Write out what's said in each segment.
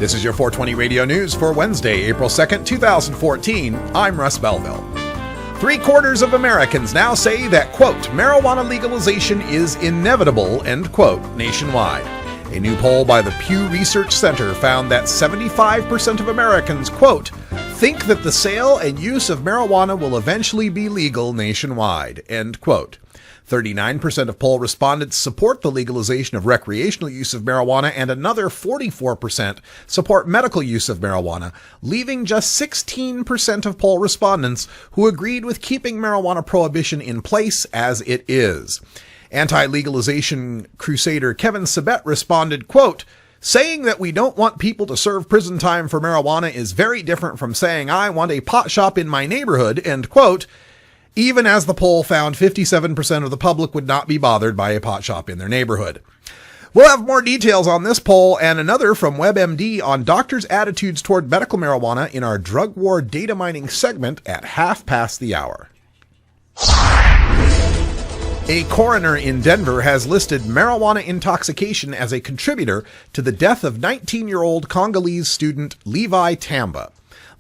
This is your 420 Radio News for Wednesday, April 2nd, 2014. I'm Russ Belville. 3/4 of Americans now say that, quote, marijuana legalization is inevitable, end quote, nationwide. A new poll by the Pew Research Center found that 75% of Americans, quote, think that the sale and use of marijuana will eventually be legal nationwide, end quote. 39% of poll respondents support the legalization of recreational use of marijuana, and another 44% support medical use of marijuana, leaving just 16% of poll respondents who agreed with keeping marijuana prohibition in place as it is. Anti-legalization crusader Kevin Sabet responded, quote, saying that we don't want people to serve prison time for marijuana is very different from saying I want a pot shop in my neighborhood, end quote. Even as the poll found 57% of the public would not be bothered by a pot shop in their neighborhood. We'll have more details on this poll and another from WebMD on doctors' attitudes toward medical marijuana in our drug war data mining segment at 1:30. A coroner in Denver has listed marijuana intoxication as a contributor to the death of 19-year-old Congolese student Levi Tamba.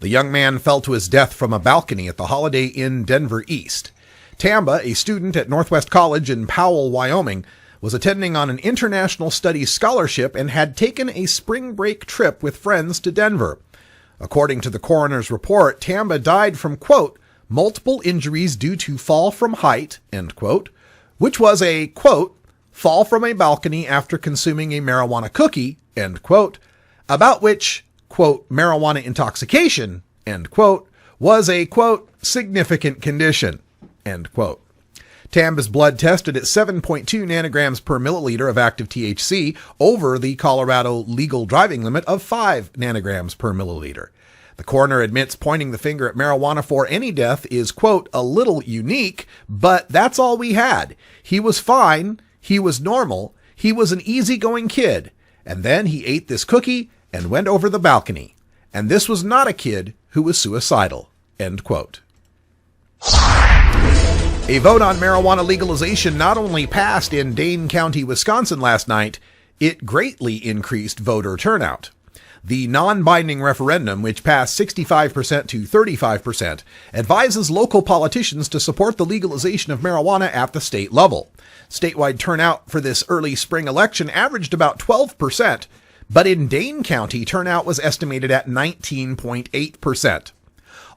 The young man fell to his death from a balcony at the Holiday Inn Denver East. Tamba, a student at Northwest College in Powell, Wyoming, was attending on an international studies scholarship and had taken a spring break trip with friends to Denver. According to the coroner's report, Tamba died from, quote, multiple injuries due to fall from height, end quote, which was a, quote, fall from a balcony after consuming a marijuana cookie, end quote, about which, quote, marijuana intoxication, end quote, was a, quote, significant condition, end quote. Tamba's blood tested at 7.2 nanograms per milliliter of active THC over the Colorado legal driving limit of 5 nanograms per milliliter. The coroner admits pointing the finger at marijuana for any death is, quote, a little unique, but that's all we had. He was fine. He was normal. He was an easygoing kid. And then he ate this cookie and went over the balcony. And this was not a kid who was suicidal, end quote. A vote on marijuana legalization not only passed in Dane County, Wisconsin last night, it greatly increased voter turnout. The non-binding referendum, which passed 65% to 35%, advises local politicians to support the legalization of marijuana at the state level. Statewide turnout for this early spring election averaged about 12%, but in Dane County, turnout was estimated at 19.8%.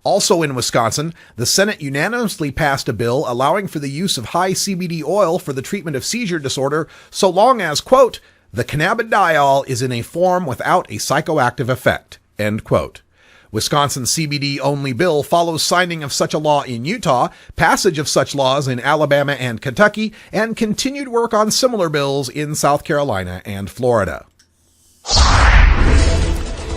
Also in Wisconsin, the Senate unanimously passed a bill allowing for the use of high CBD oil for the treatment of seizure disorder so long as, quote, the cannabidiol is in a form without a psychoactive effect, end quote. Wisconsin's CBD-only bill follows signing of such a law in Utah, passage of such laws in Alabama and Kentucky, and continued work on similar bills in South Carolina and Florida.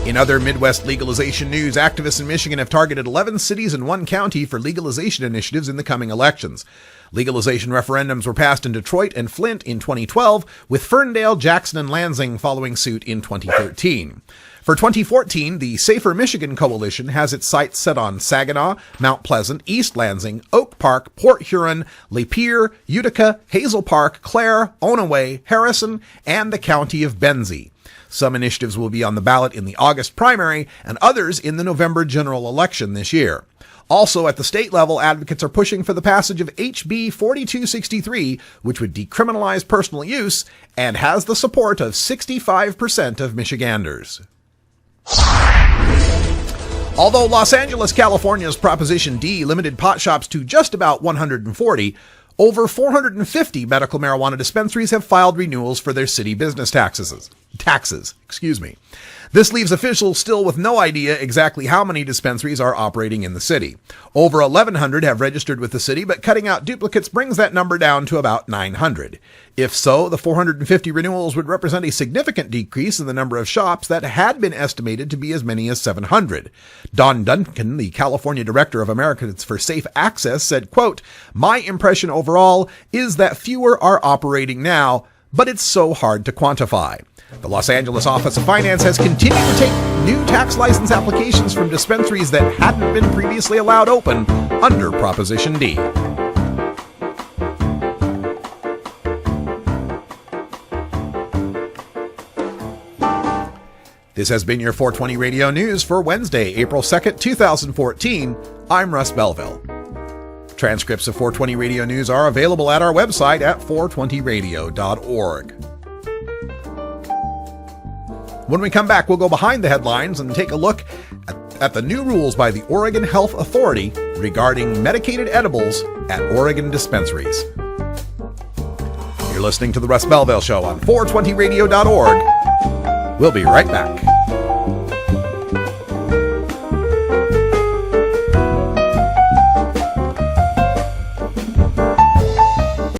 In other Midwest legalization news, activists in Michigan have targeted 11 cities and 1 county for legalization initiatives in the coming elections. Legalization referendums were passed in Detroit and Flint in 2012, with Ferndale, Jackson, and Lansing following suit in 2013. For 2014, the Safer Michigan Coalition has its sights set on Saginaw, Mount Pleasant, East Lansing, Oak Park, Port Huron, Lapeer, Utica, Hazel Park, Clare, Onaway, Harrison, and the county of Benzie. Some initiatives will be on the ballot in the August primary and others in the November general election this year. Also at the state level, advocates are pushing for the passage of HB 4263, which would decriminalize personal use and has the support of 65% of Michiganders. Although Los Angeles, California's Proposition D limited pot shops to just about 140, over 450 medical marijuana dispensaries have filed renewals for their city business taxes. This leaves officials still with no idea exactly how many dispensaries are operating in the city. Over 1,100 have registered with the city, but cutting out duplicates brings that number down to about 900. If so, the 450 renewals would represent a significant decrease in the number of shops that had been estimated to be as many as 700. Don Duncan, the California director of Americans for Safe Access, said, quote, my impression overall is that fewer are operating now, but it's so hard to quantify. The Los Angeles Office of Finance has continued to take new tax license applications from dispensaries that hadn't been previously allowed open under Proposition D. This has been your 420 Radio News for Wednesday, April 2nd, 2014. I'm Russ Belville. Transcripts of 420 Radio News are available at our website at 420radio.org. When we come back, we'll go behind the headlines and take a look at the new rules by the Oregon Health Authority regarding medicated edibles at Oregon dispensaries. You're listening to The Russ Belville Show on 420radio.org. We'll be right back.